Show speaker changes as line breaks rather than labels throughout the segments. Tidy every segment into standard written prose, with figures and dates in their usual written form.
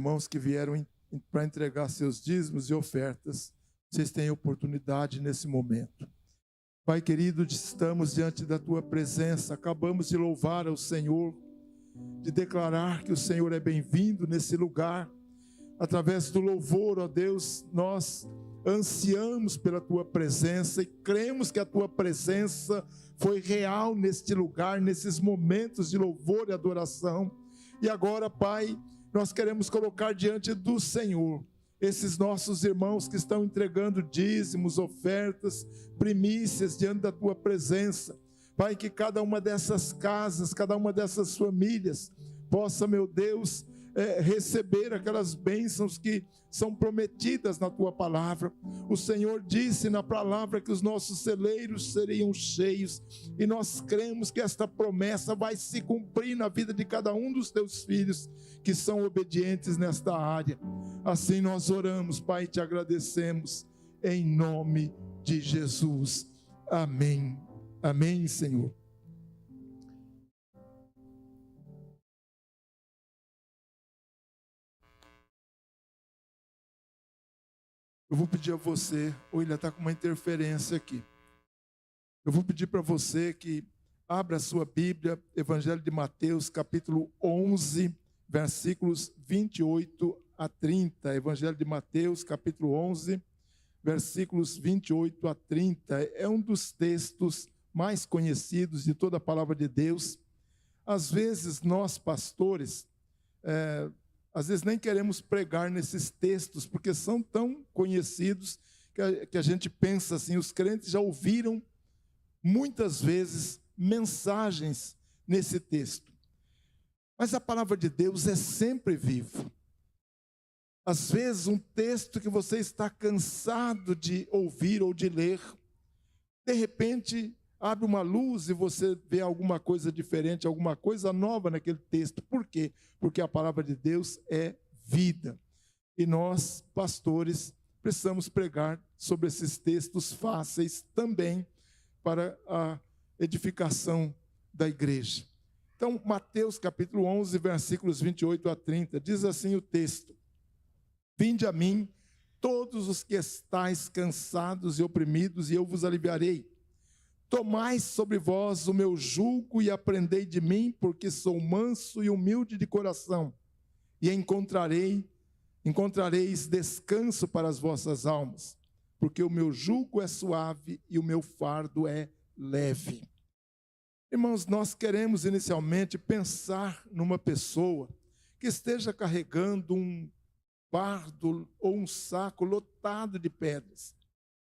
Irmãos que vieram para entregar seus dízimos e ofertas, vocês têm oportunidade nesse momento. Pai querido, estamos diante da Tua presença, acabamos de louvar ao Senhor, de declarar que o Senhor é bem-vindo nesse lugar. Através do louvor, ó Deus, nós ansiamos pela Tua presença e cremos que a Tua presença foi real neste lugar, nesses momentos de louvor e adoração. E agora, Pai, nós queremos colocar diante do Senhor esses nossos irmãos que estão entregando dízimos, ofertas, primícias diante da Tua presença. Pai, que cada uma dessas casas, cada uma dessas famílias possa, meu Deus, receber aquelas bênçãos que são prometidas na Tua palavra. O Senhor disse na palavra que os nossos celeiros seriam cheios, e nós cremos que esta promessa vai se cumprir na vida de cada um dos Teus filhos que são obedientes nesta área. Assim nós oramos, Pai, e te agradecemos em nome de Jesus. Amém. Amém, Senhor. Eu vou pedir a você, ou ele está com uma interferência aqui. Eu vou pedir para você que abra a sua Bíblia, Evangelho de Mateus, capítulo 11, versículos 28 a 30. Evangelho de Mateus, capítulo 11, versículos 28 a 30. É um dos textos mais conhecidos de toda a palavra de Deus. Às vezes nós, pastores, às vezes nem queremos pregar nesses textos, porque são tão conhecidos que a gente pensa assim, os crentes já ouviram muitas vezes mensagens nesse texto. Mas a palavra de Deus é sempre viva. Às vezes um texto que você está cansado de ouvir ou de ler, de repente abre uma luz e você vê alguma coisa diferente, alguma coisa nova naquele texto. Por quê? Porque a palavra de Deus é vida. E nós, pastores, precisamos pregar sobre esses textos fáceis também para a edificação da igreja. Então, Mateus capítulo 11, versículos 28 a 30, diz assim o texto: Vinde a mim, todos os que estáis cansados e oprimidos, e eu vos aliviarei. Tomai sobre vós o meu jugo e aprendei de mim, porque sou manso e humilde de coração, e encontrareis descanso para as vossas almas, porque o meu jugo é suave e o meu fardo é leve. Irmãos, nós queremos inicialmente pensar numa pessoa que esteja carregando um fardo ou um saco lotado de pedras.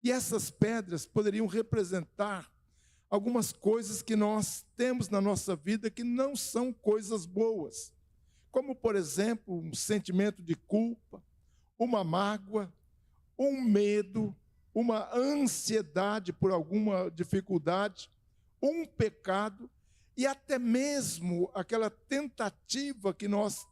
E essas pedras poderiam representar algumas coisas que nós temos na nossa vida que não são coisas boas, como, por exemplo, um sentimento de culpa, uma mágoa, um medo, uma ansiedade por alguma dificuldade, um pecado e até mesmo aquela tentativa que nós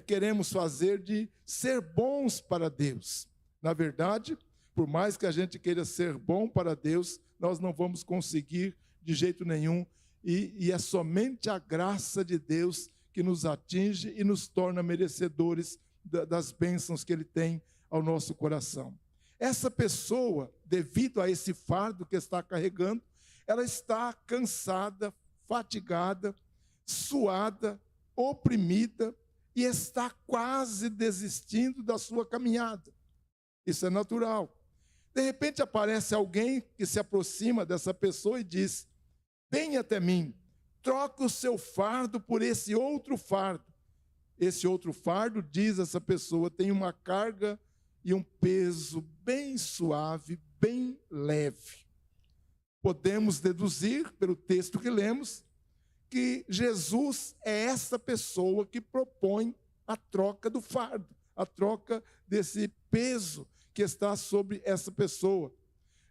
queremos fazer de ser bons para Deus. Na verdade, por mais que a gente queira ser bom para Deus, nós não vamos conseguir de jeito nenhum, e é somente a graça de Deus que nos atinge e nos torna merecedores das bênçãos que Ele tem ao nosso coração. Essa pessoa, devido a esse fardo que está carregando, ela está cansada, fatigada, suada, oprimida, e está quase desistindo da sua caminhada. Isso é natural. De repente aparece alguém que se aproxima dessa pessoa e diz: vem até mim, troca o seu fardo por esse outro fardo. Esse outro fardo, diz essa pessoa, tem uma carga e um peso bem suave, bem leve. Podemos deduzir, pelo texto que lemos, que Jesus é essa pessoa que propõe a troca do fardo, a troca desse peso que está sobre essa pessoa.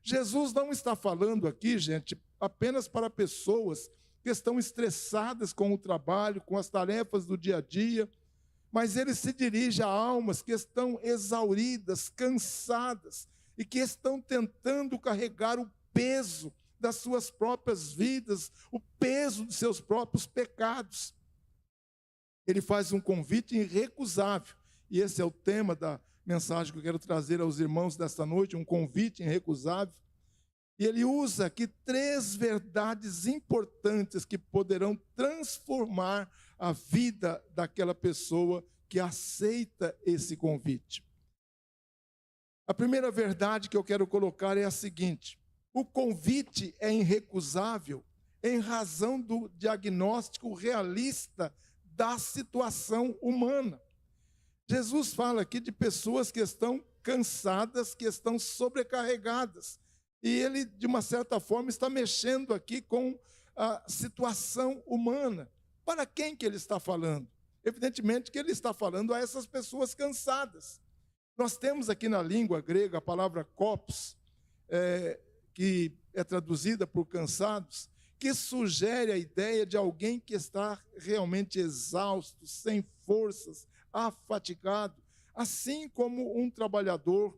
Jesus não está falando aqui, gente, apenas para pessoas que estão estressadas com o trabalho, com as tarefas do dia a dia, mas ele se dirige a almas que estão exauridas, cansadas, e que estão tentando carregar o peso das suas próprias vidas, o peso de seus próprios pecados. Ele faz um convite irrecusável, e esse é o tema da mensagem que eu quero trazer aos irmãos desta noite, um convite irrecusável. E ele usa aqui 3 verdades importantes que poderão transformar a vida daquela pessoa que aceita esse convite. A primeira verdade que eu quero colocar é a seguinte: o convite é irrecusável em razão do diagnóstico realista da situação humana. Jesus fala aqui de pessoas que estão cansadas, que estão sobrecarregadas. E ele, de uma certa forma, está mexendo aqui com a situação humana. Para quem que ele está falando? Evidentemente que ele está falando a essas pessoas cansadas. Nós temos aqui na língua grega a palavra kopos, que é traduzida por cansados, que sugere a ideia de alguém que está realmente exausto, sem forças, afatigado, assim como um trabalhador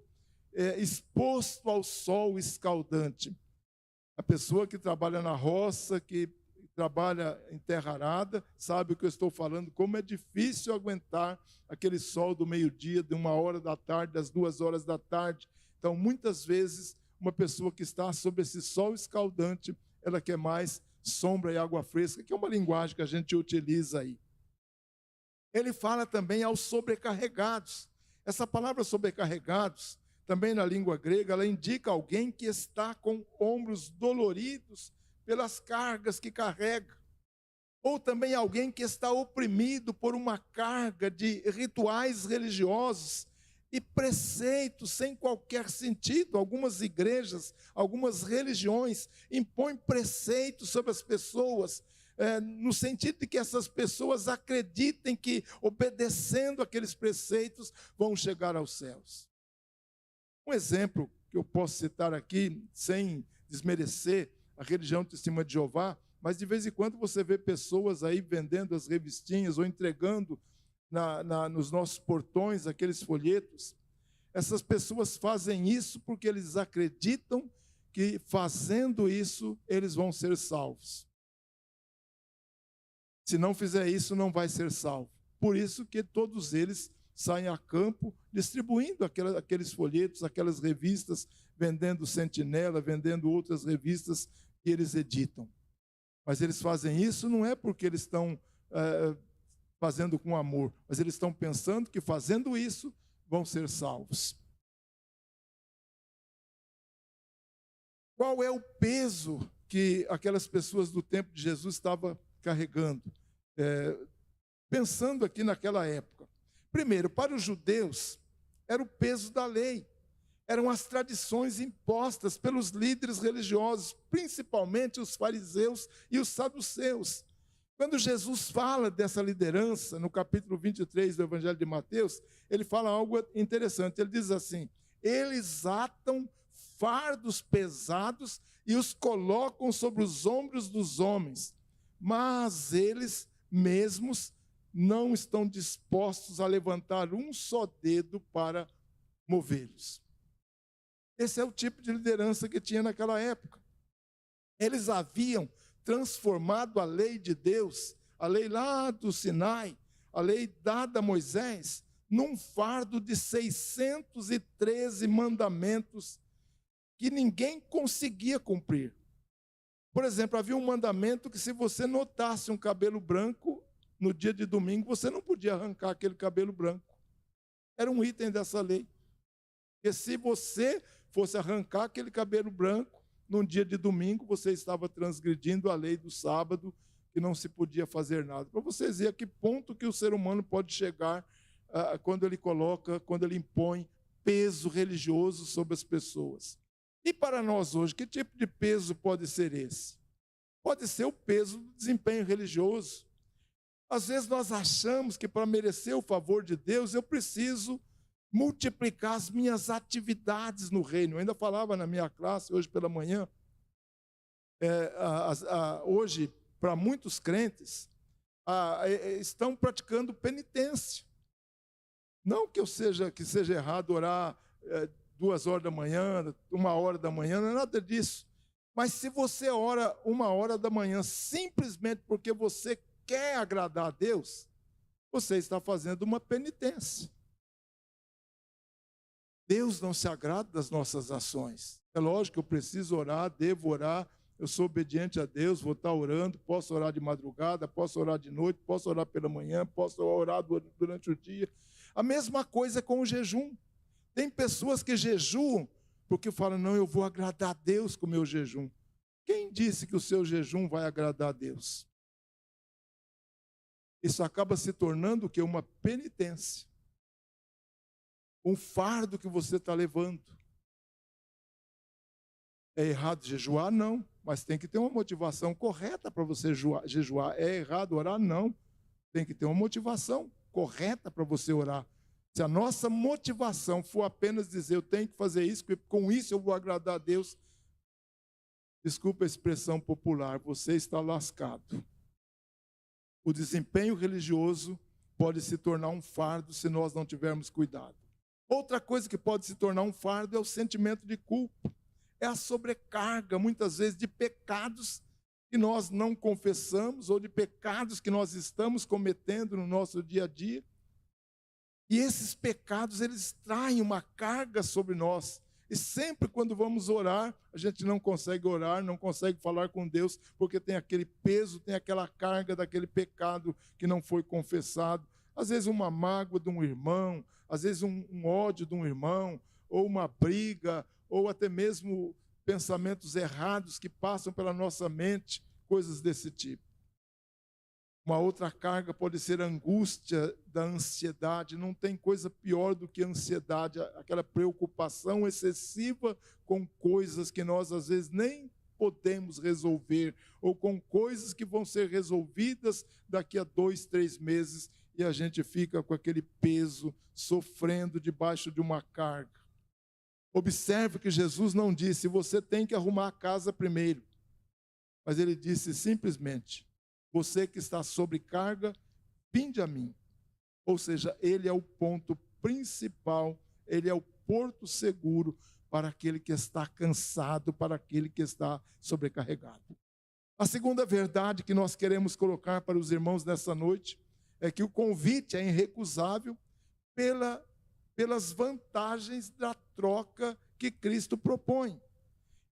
exposto ao sol escaldante. A pessoa que trabalha na roça, que trabalha em terra arada, sabe o que eu estou falando, como é difícil aguentar aquele sol do meio-dia, de 1h da tarde, das 2h da tarde. Então, muitas vezes, uma pessoa que está sob esse sol escaldante, ela quer mais sombra e água fresca, que é uma linguagem que a gente utiliza aí. Ele fala também aos sobrecarregados. Essa palavra sobrecarregados, também na língua grega, ela indica alguém que está com ombros doloridos pelas cargas que carrega. Ou também alguém que está oprimido por uma carga de rituais religiosos e preceitos sem qualquer sentido. Algumas igrejas, algumas religiões impõem preceitos sobre as pessoas, no sentido de que essas pessoas acreditem que, obedecendo aqueles preceitos, vão chegar aos céus. Um exemplo que eu posso citar aqui, sem desmerecer a religião do Testemunho de Jeová, mas de vez em quando você vê pessoas aí vendendo as revistinhas ou entregando nos nossos portões aqueles folhetos. Essas pessoas fazem isso porque eles acreditam que, fazendo isso, eles vão ser salvos. Se não fizer isso, não vai ser salvo. Por isso que todos eles saem a campo distribuindo aqueles folhetos, aquelas revistas, vendendo Sentinela, vendendo outras revistas que eles editam. Mas eles fazem isso não é porque eles estão fazendo com amor, mas eles estão pensando que, fazendo isso, vão ser salvos. Qual é o peso que aquelas pessoas do tempo de Jesus estavam carregando? Pensando aqui naquela época. Primeiro, para os judeus, era o peso da lei. Eram as tradições impostas pelos líderes religiosos, principalmente os fariseus e os saduceus. Quando Jesus fala dessa liderança, no capítulo 23 do Evangelho de Mateus, ele fala algo interessante. Ele diz assim: eles atam fardos pesados e os colocam sobre os ombros dos homens, mas eles mesmos não estão dispostos a levantar um só dedo para movê-los. Esse é o tipo de liderança que tinha naquela época. Eles haviam transformado a lei de Deus, a lei lá do Sinai, a lei dada a Moisés, num fardo de 613 mandamentos que ninguém conseguia cumprir. Por exemplo, havia um mandamento que, se você notasse um cabelo branco no dia de domingo, você não podia arrancar aquele cabelo branco. Era um item dessa lei. Porque se você fosse arrancar aquele cabelo branco num dia de domingo, você estava transgredindo a lei do sábado, que não se podia fazer nada. Para vocês verem a que ponto que o ser humano pode chegar quando ele impõe peso religioso sobre as pessoas. E para nós hoje, que tipo de peso pode ser esse? Pode ser o peso do desempenho religioso. Às vezes nós achamos que, para merecer o favor de Deus, eu preciso multiplicar as minhas atividades no reino. Eu ainda falava na minha classe hoje pela manhã, hoje, para muitos crentes, estão praticando penitência. Não que seja errado orar 2h da manhã, 1h da manhã, não é nada disso. Mas se você ora 1h da manhã simplesmente porque você quer agradar a Deus, você está fazendo uma penitência. Deus não se agrada das nossas ações. É lógico que eu preciso orar, devo orar, eu sou obediente a Deus, vou estar orando, posso orar de madrugada, posso orar de noite, posso orar pela manhã, posso orar durante o dia. A mesma coisa com o jejum. Tem pessoas que jejuam porque falam, não, eu vou agradar a Deus com o meu jejum. Quem disse que o seu jejum vai agradar a Deus? Isso acaba se tornando o quê? Uma penitência. Um fardo que você está levando. É errado jejuar? Não. Mas tem que ter uma motivação correta para você jejuar. É errado orar? Não. Tem que ter uma motivação correta para você orar. Se a nossa motivação for apenas dizer, eu tenho que fazer isso, porque com isso eu vou agradar a Deus, desculpa a expressão popular, você está lascado. O desempenho religioso pode se tornar um fardo se nós não tivermos cuidado. Outra coisa que pode se tornar um fardo é o sentimento de culpa. É a sobrecarga, muitas vezes, de pecados que nós não confessamos ou de pecados que nós estamos cometendo no nosso dia a dia. E esses pecados, eles traem uma carga sobre nós. E sempre quando vamos orar, a gente não consegue orar, não consegue falar com Deus, porque tem aquele peso, tem aquela carga daquele pecado que não foi confessado. Às vezes uma mágoa de um irmão, às vezes um ódio de um irmão, ou uma briga, ou até mesmo pensamentos errados que passam pela nossa mente, coisas desse tipo. Uma outra carga pode ser a angústia da ansiedade. Não tem coisa pior do que a ansiedade, aquela preocupação excessiva com coisas que nós às vezes nem podemos resolver, ou com coisas que vão ser resolvidas daqui a 2, 3 meses, e a gente fica com aquele peso, sofrendo debaixo de uma carga. Observe que Jesus não disse, você tem que arrumar a casa primeiro, mas ele disse simplesmente, você que está sob carga, vinde a mim. Ou seja, ele é o ponto principal, ele é o porto seguro para aquele que está cansado, para aquele que está sobrecarregado. A segunda verdade que nós queremos colocar para os irmãos nessa noite é que o convite é irrecusável pelas vantagens da troca que Cristo propõe.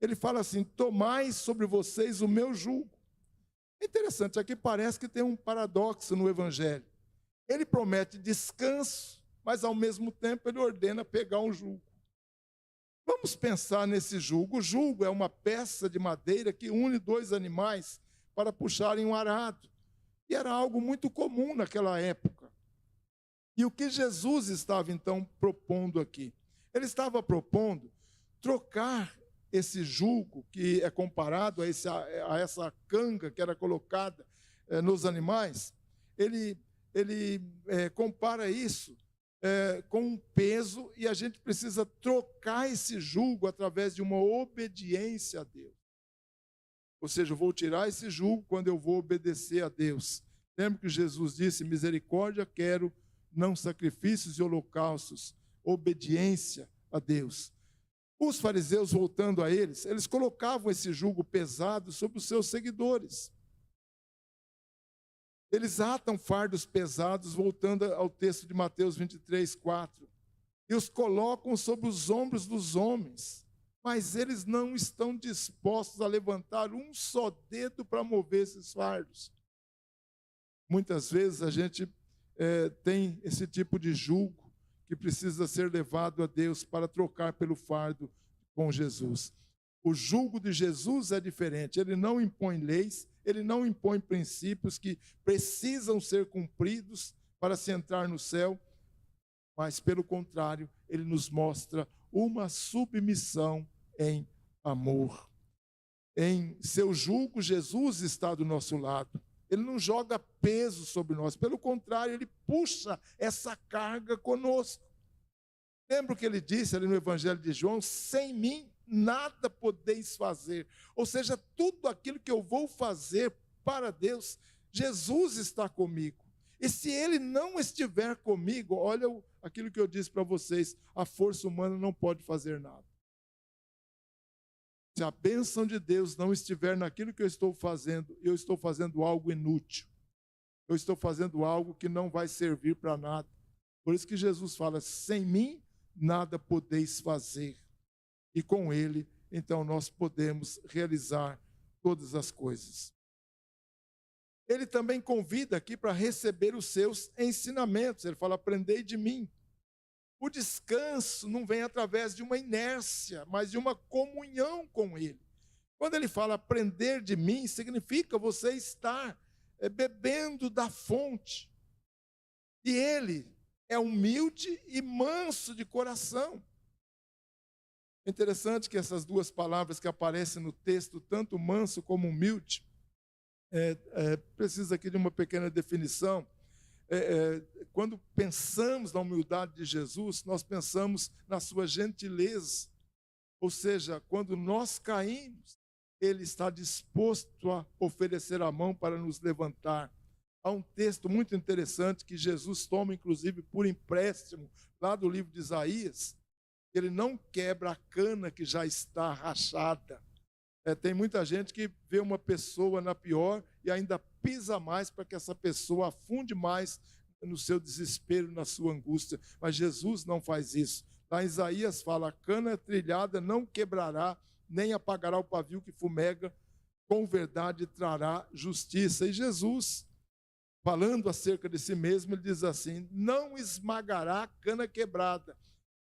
Ele fala assim, tomai sobre vocês o meu jugo. É interessante, aqui parece que tem um paradoxo no Evangelho. Ele promete descanso, mas ao mesmo tempo ele ordena pegar um jugo. Vamos pensar nesse jugo. O jugo é uma peça de madeira que une 2 animais para puxarem um arado. E era algo muito comum naquela época. E o que Jesus estava então propondo aqui? Ele estava propondo trocar esse jugo que é comparado a essa canga que era colocada nos animais, ele compara isso com um peso, e a gente precisa trocar esse jugo através de uma obediência a Deus. Ou seja, eu vou tirar esse jugo quando eu vou obedecer a Deus. Lembra que Jesus disse, misericórdia quero, não sacrifícios e holocaustos, obediência a Deus. Os fariseus, voltando a eles colocavam esse jugo pesado sobre os seus seguidores. Eles atam fardos pesados, voltando ao texto de Mateus 23, 4, e os colocam sobre os ombros dos homens, mas eles não estão dispostos a levantar um só dedo para mover esses fardos. Muitas vezes a gente tem esse tipo de jugo que precisa ser levado a Deus para trocar pelo fardo com Jesus. O jugo de Jesus é diferente, ele não impõe leis, ele não impõe princípios que precisam ser cumpridos para se entrar no céu, mas pelo contrário, ele nos mostra uma submissão em amor. Em seu jugo, Jesus está do nosso lado. Ele não joga peso sobre nós, pelo contrário, ele puxa essa carga conosco. Lembra o que ele disse ali no Evangelho de João? Sem mim nada podeis fazer. Ou seja, tudo aquilo que eu vou fazer para Deus, Jesus está comigo. E se ele não estiver comigo, olha aquilo que eu disse para vocês, a força humana não pode fazer nada. Se a bênção de Deus não estiver naquilo que eu estou fazendo algo inútil. Eu estou fazendo algo que não vai servir para nada. Por isso que Jesus fala, sem mim nada podeis fazer. E com ele, então, nós podemos realizar todas as coisas. Ele também convida aqui para receber os seus ensinamentos. Ele fala, aprendei de mim. O descanso não vem através de uma inércia, mas de uma comunhão com ele. Quando ele fala aprender de mim, significa você estar bebendo da fonte. E ele é humilde e manso de coração. É interessante que essas duas palavras que aparecem no texto, tanto manso como humilde, precisa aqui de uma pequena definição. Quando pensamos na humildade de Jesus, nós pensamos na sua gentileza. Ou seja, quando nós caímos, ele está disposto a oferecer a mão para nos levantar. Há um texto muito interessante que Jesus toma, inclusive, por empréstimo, lá do livro de Isaías. Ele não quebra a cana que já está rachada. Tem muita gente que vê uma pessoa na pior e ainda pisa mais para que essa pessoa afunde mais no seu desespero, na sua angústia. Mas Jesus não faz isso. Lá em Isaías fala, a cana trilhada não quebrará, nem apagará o pavio que fumega, com verdade trará justiça. E Jesus, falando acerca de si mesmo, ele diz assim, não esmagará a cana quebrada,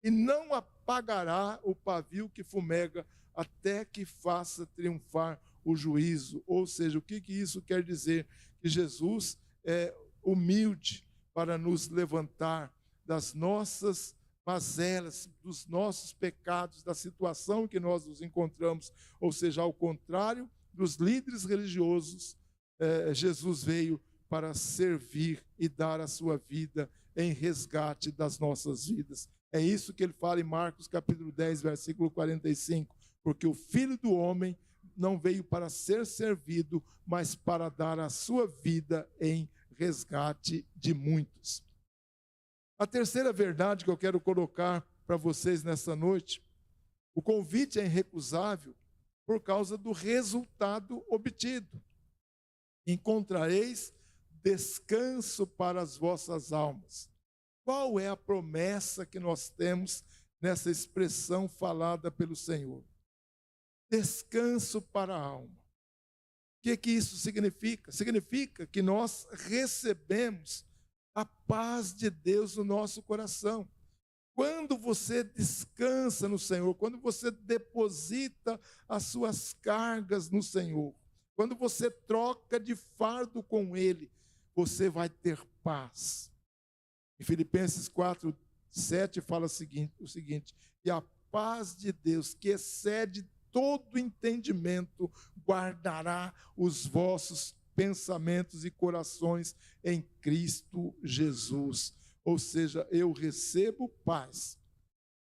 e não apagará o pavio que fumega, até que faça triunfar o juízo. Ou seja, o que isso quer dizer? Que Jesus é humilde para nos levantar das nossas mazelas, dos nossos pecados, da situação em que nós nos encontramos. Ou seja, ao contrário dos líderes religiosos, Jesus veio para servir e dar a sua vida em resgate das nossas vidas. É isso que ele fala em Marcos capítulo 10, versículo 45. Porque o Filho do Homem não veio para ser servido, mas para dar a sua vida em resgate de muitos. A terceira verdade que eu quero colocar para vocês nessa noite, o convite é irrecusável por causa do resultado obtido. Encontrareis descanso para as vossas almas. Qual é a promessa que nós temos nessa expressão falada pelo Senhor? Descanso para a alma. O que isso significa? Significa que nós recebemos a paz de Deus no nosso coração. Quando você descansa no Senhor, quando você deposita as suas cargas no Senhor, quando você troca de fardo com Ele, você vai ter paz. Em Filipenses 4, 7 fala o seguinte, e a paz de Deus, que excede todo entendimento, guardará os vossos pensamentos e corações em Cristo Jesus. Ou seja, eu recebo paz.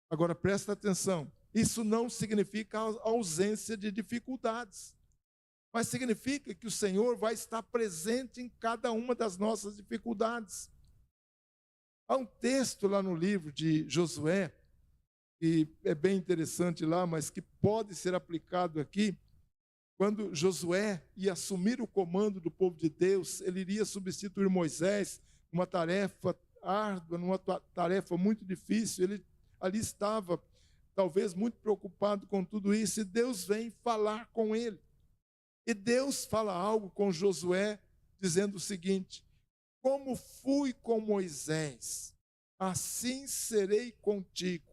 Agora, presta atenção, isso não significa ausência de dificuldades, mas significa que o Senhor vai estar presente em cada uma das nossas dificuldades. Há um texto lá no livro de Josué, que é bem interessante lá, mas que pode ser aplicado aqui. Quando Josué ia assumir o comando do povo de Deus, ele iria substituir Moisés, uma tarefa árdua, numa tarefa muito difícil. Ele ali estava, talvez, muito preocupado com tudo isso, e Deus vem falar com ele. E Deus fala algo com Josué, dizendo o seguinte, como fui com Moisés, assim serei contigo.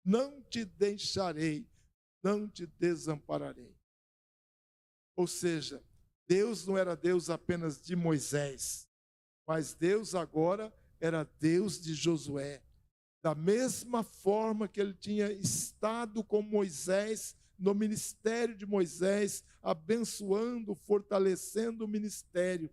Não te deixarei, não te desampararei. Ou seja, Deus não era Deus apenas de Moisés, mas Deus agora era Deus de Josué. Da mesma forma que ele tinha estado com Moisés, no ministério de Moisés, abençoando, fortalecendo o ministério.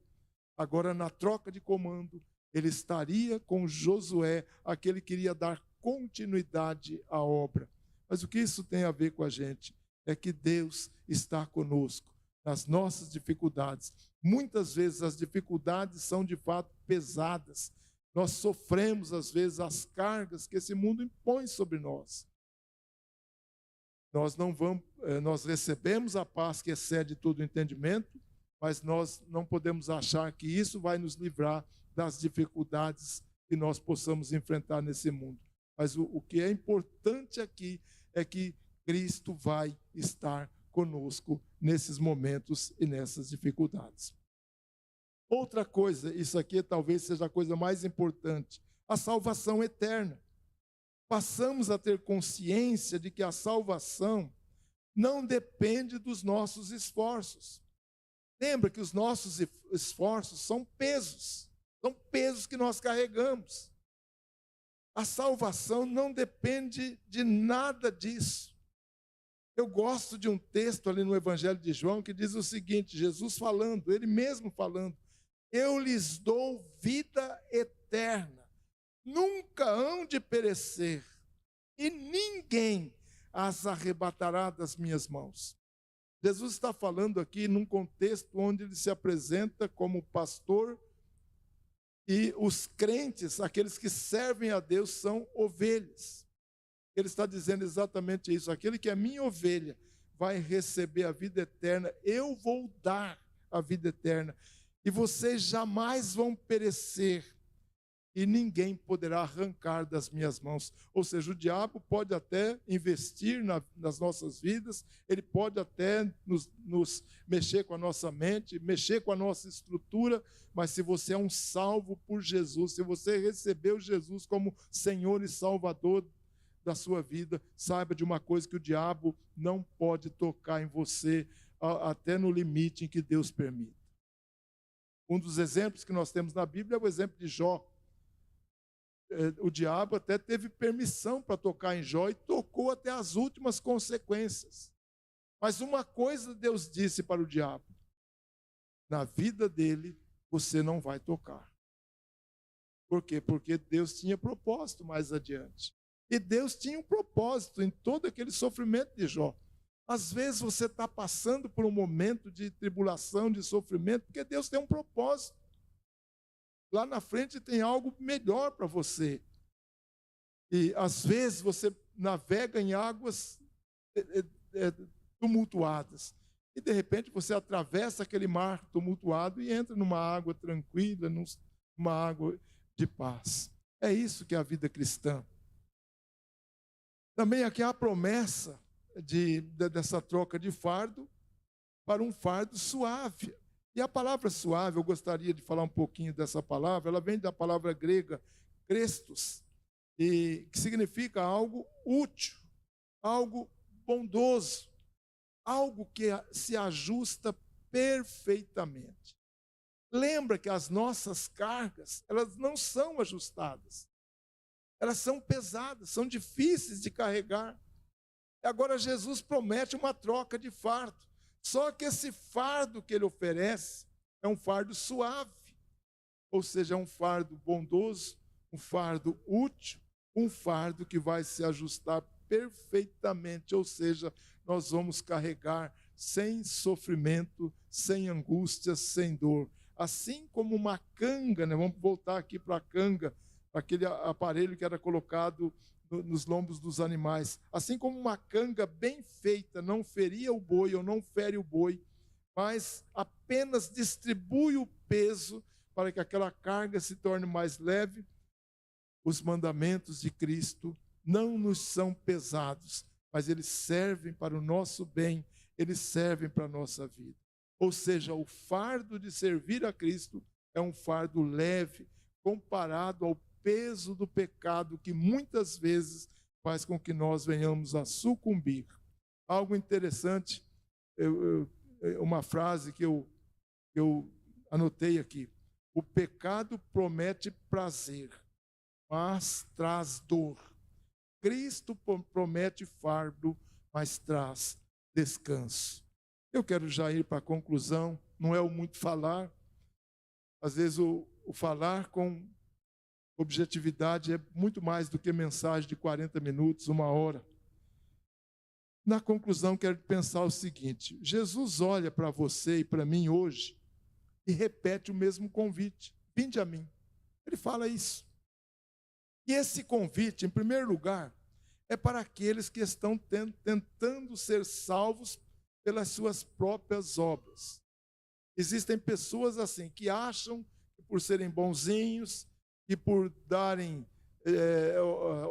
Agora, na troca de comando, ele estaria com Josué, aquele que iria dar continuidade à obra. Mas o que isso tem a ver com a gente? É que Deus está conosco nas nossas dificuldades. Muitas vezes as dificuldades são de fato pesadas. Nós sofremos às vezes as cargas que esse mundo impõe sobre nós. Nós recebemos a paz que excede todo o entendimento, mas nós não podemos achar que isso vai nos livrar das dificuldades que nós possamos enfrentar nesse mundo. Mas o que é importante aqui é que Cristo vai estar conosco nesses momentos e nessas dificuldades. Outra coisa, isso aqui talvez seja a coisa mais importante, a salvação eterna. Passamos a ter consciência de que a salvação não depende dos nossos esforços. Lembra que os nossos esforços são pesos que nós carregamos. A salvação não depende de nada disso. Eu gosto de um texto ali no Evangelho de João que diz o seguinte, Jesus falando, ele mesmo falando, eu lhes dou vida eterna, nunca hão de perecer, e ninguém as arrebatará das minhas mãos. Jesus está falando aqui num contexto onde ele se apresenta como pastor e os crentes, aqueles que servem a Deus, são ovelhas. Ele está dizendo exatamente isso. Aquele que é minha ovelha vai receber a vida eterna. Eu vou dar a vida eterna. E vocês jamais vão perecer. E ninguém poderá arrancar das minhas mãos. Ou seja, o diabo pode até investir nas nossas vidas, ele pode até nos mexer com a nossa mente, mexer com a nossa estrutura, mas se você é um salvo por Jesus, se você recebeu Jesus como Senhor e Salvador da sua vida, saiba de uma coisa, que o diabo não pode tocar em você até no limite em que Deus permite. Um dos exemplos que nós temos na Bíblia é o exemplo de Jó. O diabo até teve permissão para tocar em Jó e tocou até as últimas consequências. Mas uma coisa Deus disse para o diabo: na vida dele você não vai tocar. Por quê? Porque Deus tinha propósito mais adiante. E Deus tinha um propósito em todo aquele sofrimento de Jó. Às vezes você está passando por um momento de tribulação, de sofrimento, porque Deus tem um propósito. Lá na frente tem algo melhor para você. E às vezes você navega em águas tumultuadas. E de repente você atravessa aquele mar tumultuado e entra numa água tranquila, numa água de paz. É isso que é a vida cristã. Também aqui há a promessa dessa troca de fardo para um fardo suave. E a palavra suave, eu gostaria de falar um pouquinho dessa palavra, ela vem da palavra grega Christos, que significa algo útil, algo bondoso, algo que se ajusta perfeitamente. Lembra que as nossas cargas, elas não são ajustadas, elas são pesadas, são difíceis de carregar. E agora Jesus promete uma troca de fardo. Só que esse fardo que ele oferece é um fardo suave, ou seja, é um fardo bondoso, um fardo útil, um fardo que vai se ajustar perfeitamente, ou seja, nós vamos carregar sem sofrimento, sem angústia, sem dor. Assim como uma canga, né? Vamos voltar aqui para a canga, aquele aparelho que era colocado nos lombos dos animais. Assim como uma canga bem feita não feria o boi ou não fere o boi, mas apenas distribui o peso para que aquela carga se torne mais leve, os mandamentos de Cristo não nos são pesados, mas eles servem para o nosso bem, eles servem para a nossa vida. Ou seja, o fardo de servir a Cristo é um fardo leve comparado ao peso do pecado que muitas vezes faz com que nós venhamos a sucumbir. Algo interessante, uma frase que eu anotei aqui: o pecado promete prazer, mas traz dor. Cristo promete fardo, mas traz descanso. Eu quero já ir para a conclusão, não é o muito falar. Às vezes o falar com objetividade é muito mais do que mensagem de 40 minutos, 1 hora. Na conclusão, quero pensar o seguinte: Jesus olha para você e para mim hoje e repete o mesmo convite: vinde a mim. Ele fala isso. E esse convite, em primeiro lugar, é para aqueles que estão tentando ser salvos pelas suas próprias obras. Existem pessoas assim, que acham que por serem bonzinhos, e por darem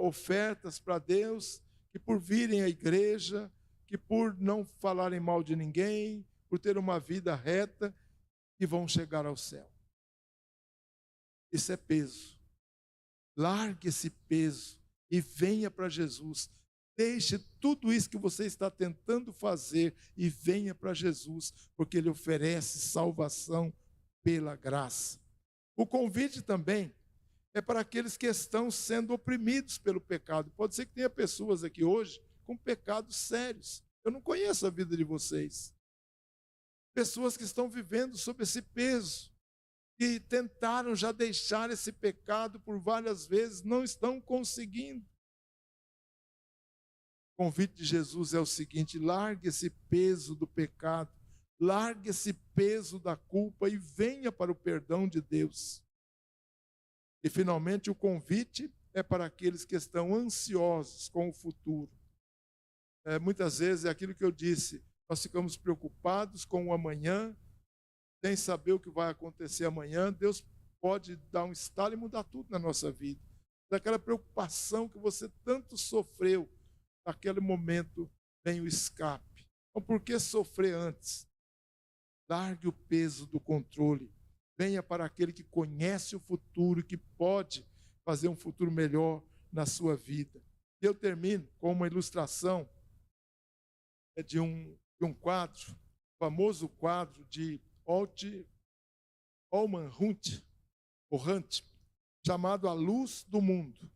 ofertas para Deus, que por virem à igreja, que por não falarem mal de ninguém, por ter uma vida reta, que vão chegar ao céu. Isso é peso. Largue esse peso e venha para Jesus. Deixe tudo isso que você está tentando fazer e venha para Jesus, porque Ele oferece salvação pela graça. O convite também é para aqueles que estão sendo oprimidos pelo pecado. Pode ser que tenha pessoas aqui hoje com pecados sérios. Eu não conheço a vida de vocês. Pessoas que estão vivendo sob esse peso, que tentaram já deixar esse pecado por várias vezes, não estão conseguindo. O convite de Jesus é o seguinte: largue esse peso do pecado, largue esse peso da culpa e venha para o perdão de Deus. E finalmente o convite é para aqueles que estão ansiosos com o futuro. Muitas vezes é aquilo que eu disse, nós ficamos preocupados com o amanhã, sem saber o que vai acontecer amanhã. Deus pode dar um estalo e mudar tudo na nossa vida. Daquela preocupação que você tanto sofreu, naquele momento vem o escape. Então, por que sofrer antes? Largue o peso do controle. Venha para aquele que conhece o futuro, que pode fazer um futuro melhor na sua vida. E eu termino com uma ilustração de um quadro, o famoso quadro de Holman Hunt, chamado A Luz do Mundo.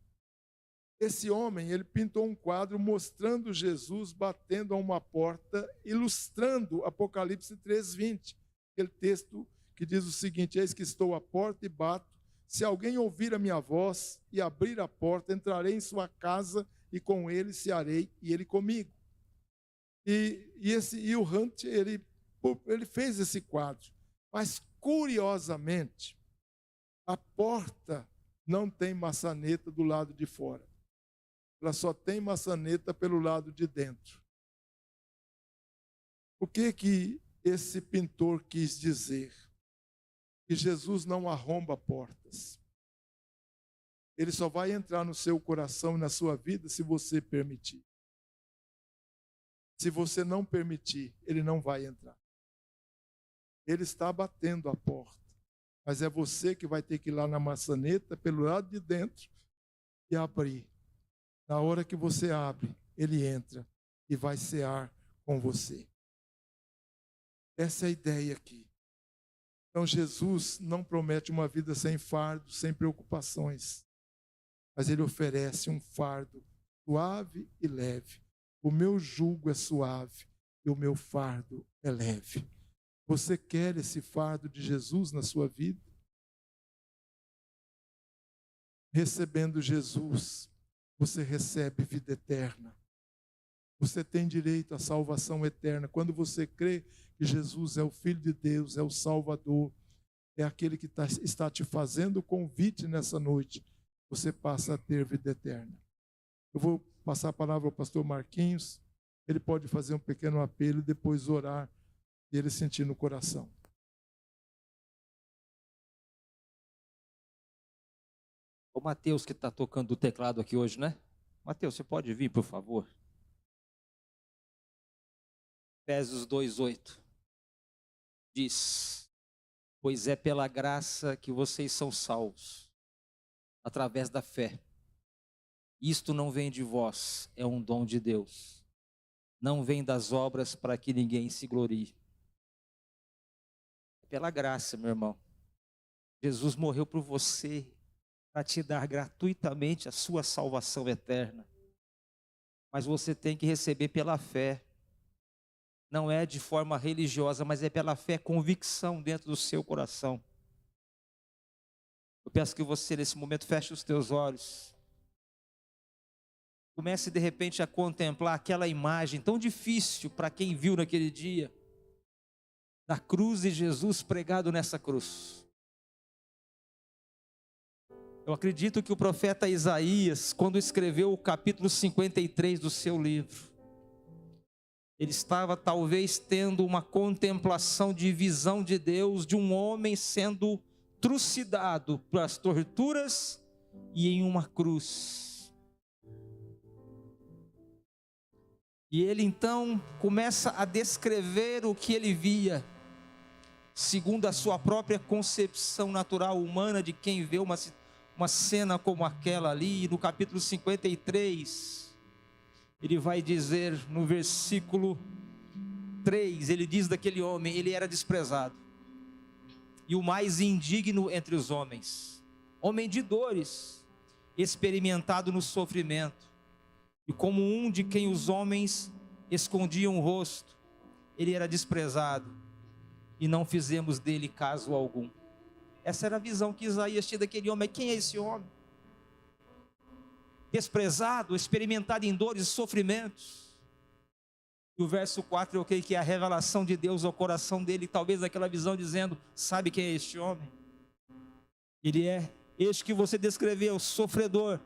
Esse homem, ele pintou um quadro mostrando Jesus batendo a uma porta, ilustrando Apocalipse 3:20, aquele texto que diz o seguinte: eis que estou à porta e bato, se alguém ouvir a minha voz e abrir a porta, entrarei em sua casa e com ele cearei e ele comigo. E o Hunt, ele fez esse quadro, mas curiosamente, a porta não tem maçaneta do lado de fora. Ela só tem maçaneta pelo lado de dentro. O que esse pintor quis dizer? Que Jesus não arromba portas. Ele só vai entrar no seu coração e na sua vida se você permitir. Se você não permitir, ele não vai entrar. Ele está batendo a porta, mas é você que vai ter que ir lá na maçaneta, pelo lado de dentro, e abrir. Na hora que você abre, ele entra e vai cear com você. Essa é a ideia aqui. Então Jesus não promete uma vida sem fardo, sem preocupações, mas ele oferece um fardo suave e leve. O meu jugo é suave e o meu fardo é leve. Você quer esse fardo de Jesus na sua vida? Recebendo Jesus, você recebe vida eterna. Você tem direito à salvação eterna. Quando você crê que Jesus é o Filho de Deus, é o Salvador, é aquele que está te fazendo o convite nessa noite, você passa a ter vida eterna. Eu vou passar a palavra ao pastor Marquinhos. Ele pode fazer um pequeno apelo e depois orar e ele sentir no coração.
O Mateus que está tocando o teclado aqui hoje, né? Mateus, você pode vir, por favor? Efésios 2:8 diz: pois é pela graça que vocês são salvos, através da fé. Isto não vem de vós, é um dom de Deus. Não vem das obras para que ninguém se glorie. É pela graça, meu irmão. Jesus morreu por você, para te dar gratuitamente a sua salvação eterna. Mas você tem que receber pela fé. Não é de forma religiosa, mas é pela fé, convicção dentro do seu coração. Eu peço que você nesse momento feche os teus olhos. Comece de repente a contemplar aquela imagem tão difícil para quem viu naquele dia, da cruz de Jesus pregado nessa cruz. Eu acredito que o profeta Isaías, quando escreveu o capítulo 53 do seu livro, ele estava talvez tendo uma contemplação de visão de Deus, de um homem sendo trucidado pelas torturas e em uma cruz. E ele então começa a descrever o que ele via, segundo a sua própria concepção natural humana de quem vê uma cena como aquela ali. No capítulo 53, ele vai dizer no versículo 3, ele diz daquele homem: ele era desprezado e o mais indigno entre os homens, homem de dores, experimentado no sofrimento, e como um de quem os homens escondiam o rosto, ele era desprezado e não fizemos dele caso algum. Essa era a visão que Isaías tinha daquele homem. Quem é esse homem? Desprezado, experimentado em dores e sofrimentos. E o verso 4 eu creio que é a revelação de Deus ao coração dele, talvez aquela visão dizendo: sabe quem é este homem? Ele é este que você descreveu, sofredor.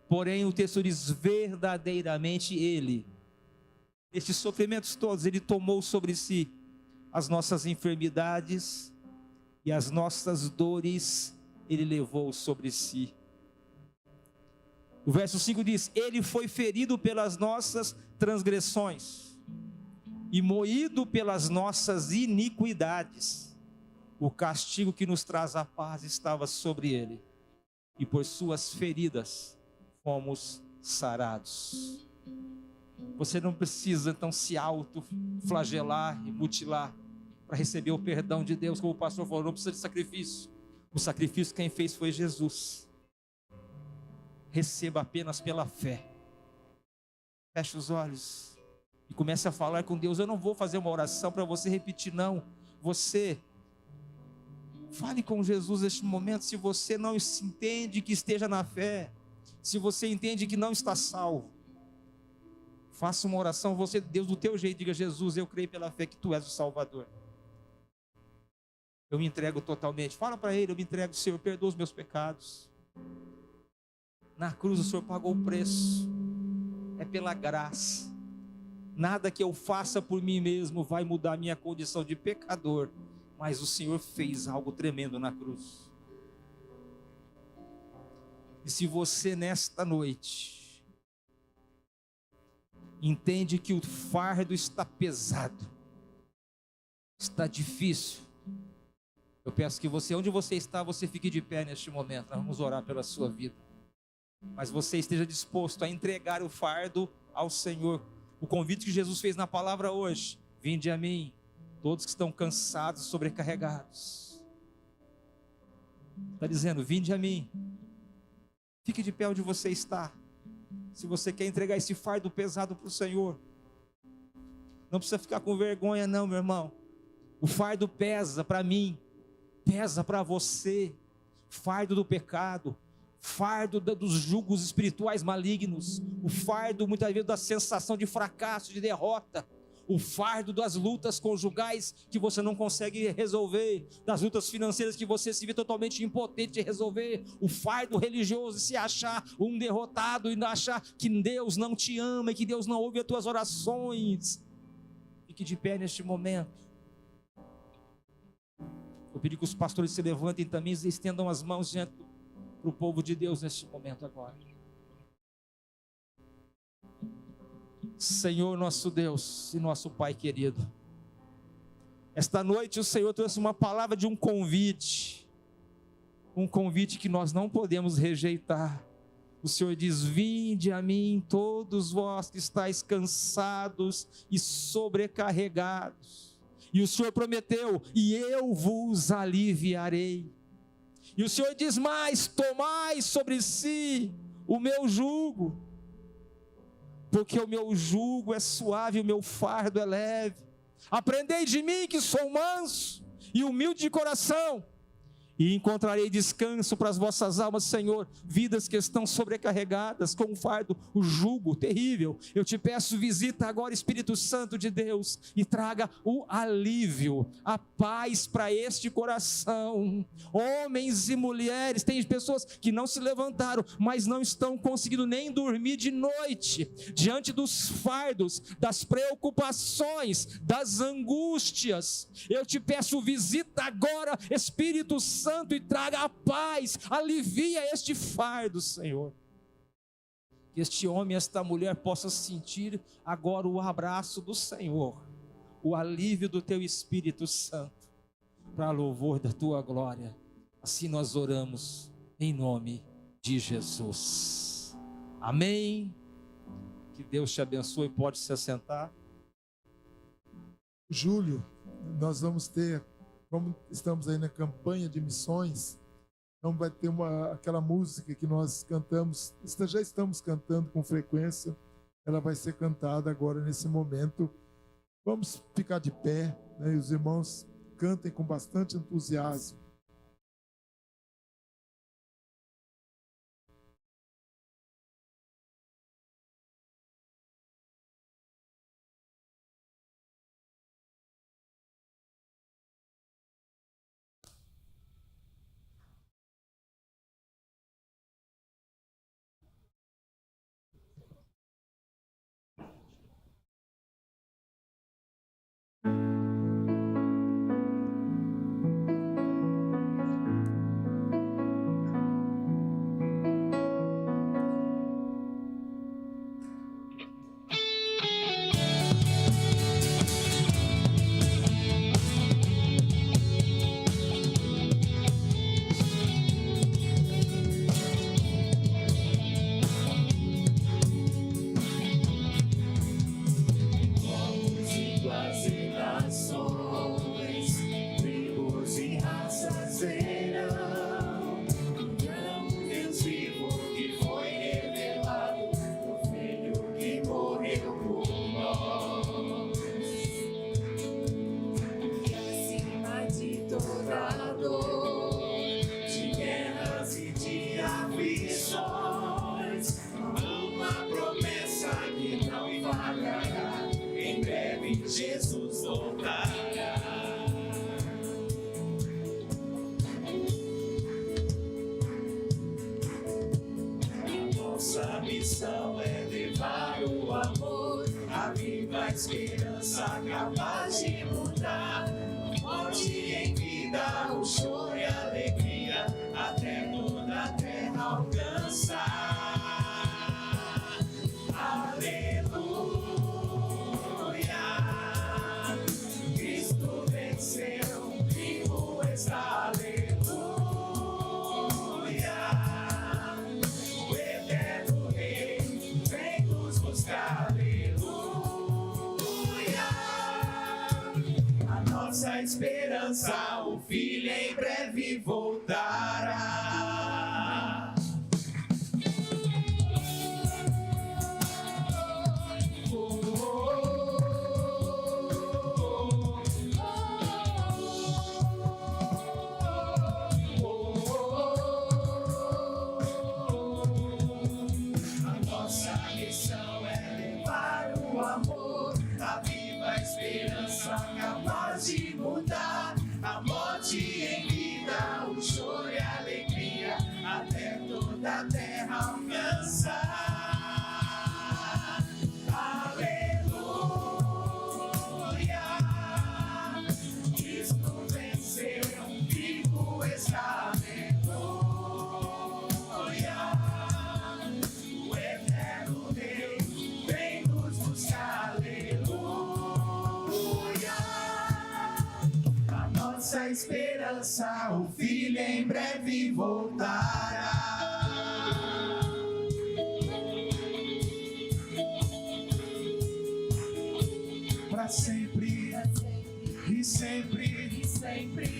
Porém o texto diz: verdadeiramente ele, estes sofrimentos todos, ele tomou sobre si as nossas enfermidades e as nossas dores, ele levou sobre si. O verso 5 diz: ele foi ferido pelas nossas transgressões e moído pelas nossas iniquidades. O castigo que nos traz a paz estava sobre ele, e por suas feridas fomos sarados. Você não precisa então se autoflagelar e mutilar para receber o perdão de Deus, como o pastor falou. Não precisa de sacrifício. O sacrifício quem fez foi Jesus. Receba apenas pela fé. Feche os olhos e comece a falar com Deus. Eu não vou fazer uma oração para você repetir, não. Você fale com Jesus neste momento. Se você não entende que esteja na fé, se você entende que não está salvo, faça uma oração, você, Deus, do teu jeito. Diga: Jesus, eu creio pela fé que tu és o Salvador. Eu me entrego totalmente. Fala para Ele: eu me entrego, Senhor, perdoa os meus pecados. Na cruz o Senhor pagou o preço. É pela graça. Nada que eu faça por mim mesmo vai mudar a minha condição de pecador. Mas o Senhor fez algo tremendo na cruz. E se você nesta noite entende que o fardo está pesado, está difícil, eu peço que você, onde você está, você fique de pé neste momento. Nós vamos orar pela sua vida. Mas você esteja disposto a entregar o fardo ao Senhor. O convite que Jesus fez na palavra hoje: vinde a mim, todos que estão cansados e sobrecarregados. Está dizendo: vinde a mim. Fique de pé onde você está. Se você quer entregar esse fardo pesado para o Senhor, não precisa ficar com vergonha não, meu irmão. O fardo pesa para mim, pesa para você. Fardo do pecado, fardo dos julgos espirituais malignos, o fardo muitas vezes da sensação de fracasso, de derrota, o fardo das lutas conjugais que você não consegue resolver, das lutas financeiras que você se vê totalmente impotente de resolver, o fardo religioso de se achar um derrotado e achar que Deus não te ama e que Deus não ouve as tuas orações. Fique de pé neste momento. Eu pedi que os pastores se levantem também e estendam as mãos diante para o povo de Deus neste momento agora. Senhor nosso Deus e nosso Pai querido, esta noite o Senhor trouxe uma palavra de um convite que nós não podemos rejeitar. O Senhor diz: vinde a mim todos vós que estáis cansados e sobrecarregados, e o Senhor prometeu: e eu vos aliviarei. E o Senhor diz mais: tomai sobre si o meu jugo, porque o meu jugo é suave e o meu fardo é leve. Aprendei de mim, que sou manso e humilde de coração, e encontrarei descanso para as vossas almas, Senhor. Vidas que estão sobrecarregadas com um fardo, o jugo terrível, eu te peço, visita agora, Espírito Santo de Deus, e traga o alívio, a paz para este coração. Homens e mulheres, tem pessoas que não se levantaram, mas não estão conseguindo nem dormir de noite, diante dos fardos, das preocupações, das angústias. Eu te peço, visita agora, Espírito Santo Santo e traga a paz, alivia este fardo, Senhor. Que este homem e esta mulher possam sentir agora o abraço do Senhor, o alívio do Teu Espírito Santo, para louvor da Tua glória. Assim nós oramos, em nome de Jesus. Amém. Que Deus te abençoe. Pode se assentar.
Júlio, nós vamos ter, como estamos aí na campanha de missões, então vai ter aquela música que nós cantamos, já estamos cantando com frequência, ela vai ser cantada agora nesse momento. Vamos ficar de pé, né, e os irmãos cantem com bastante entusiasmo.
Jesus voltará. A nossa missão é levar o amor, a viva esperança capaz de mudar. Morte em vida, o choro e a alegria, até toda a terra alcançar. Esperança, o Filho em breve voltará. A nossa missão é levar o amor, a viva esperança capaz de mudar. A morte em vida, o choro e a alegria, até toda a terra alcançar. Aleluia, Cristo venceu, vivo está. Aleluia, o eterno Rei vem nos buscar. Nossa esperança, o Filho em breve voltará. Para sempre, e sempre,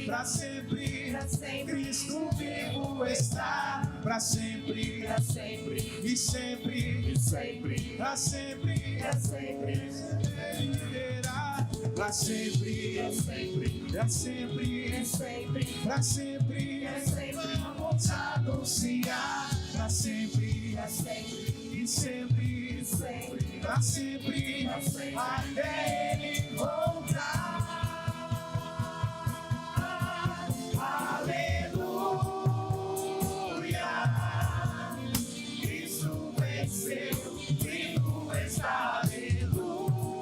para sempre, Cristo vivo está. Para sempre, e sempre, para sempre, Ele viverá. Para sempre, para sempre, para sempre, vamos anunciar. Para sempre, e sempre, para sempre, até Ele voltar. Aleluia, Cristo venceu, vivo está. Aleluia,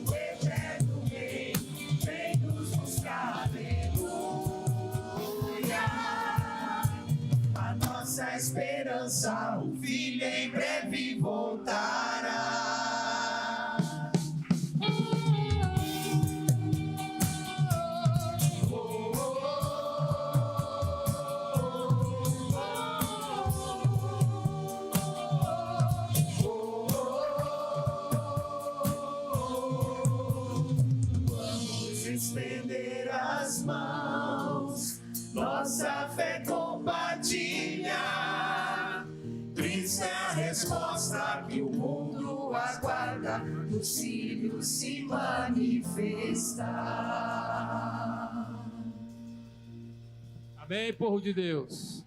o eterno Rei vem nos buscar. o Filho em breve voltará. Vamos estender as mãos, nossa fé compartilhar. Cristo é a resposta que o mundo aguarda, nos filhos se manifestar.
Amém, povo de Deus.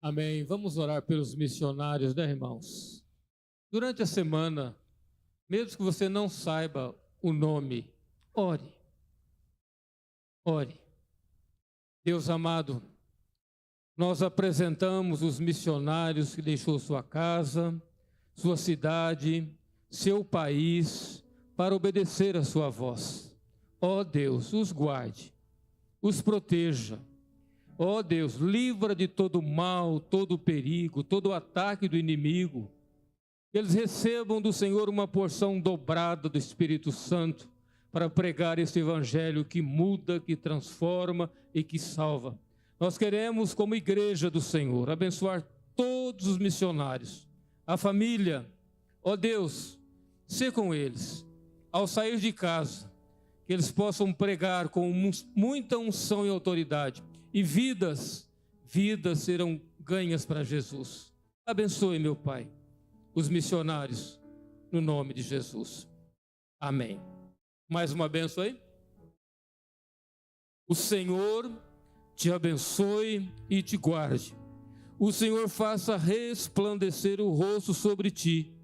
Amém. Vamos orar pelos missionários, né, irmãos? Durante a semana, mesmo que você não saiba o nome, ore. Ore. Deus amado, nós apresentamos os missionários que deixou sua casa, sua cidade, seu país, para obedecer a sua voz. Ó Deus, os guarde, os proteja. Ó Deus, livra de todo mal, todo perigo, todo ataque do inimigo. Que eles recebam do Senhor uma porção dobrada do Espírito Santo para pregar esse evangelho que muda, que transforma e que salva. Nós queremos, como igreja do Senhor, abençoar todos os missionários, a família. Ó Deus, sê com eles, ao sair de casa, que eles possam pregar com muita unção e autoridade, e vidas serão ganhas para Jesus. Abençoe, meu Pai, os missionários, no nome de Jesus. Amém. Mais uma benção aí. O Senhor te abençoe e te guarde. O Senhor faça resplandecer o rosto sobre ti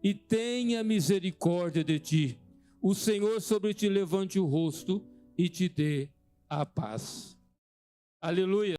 e tenha misericórdia de ti. O Senhor sobre ti levante o rosto e te dê a paz. Aleluia.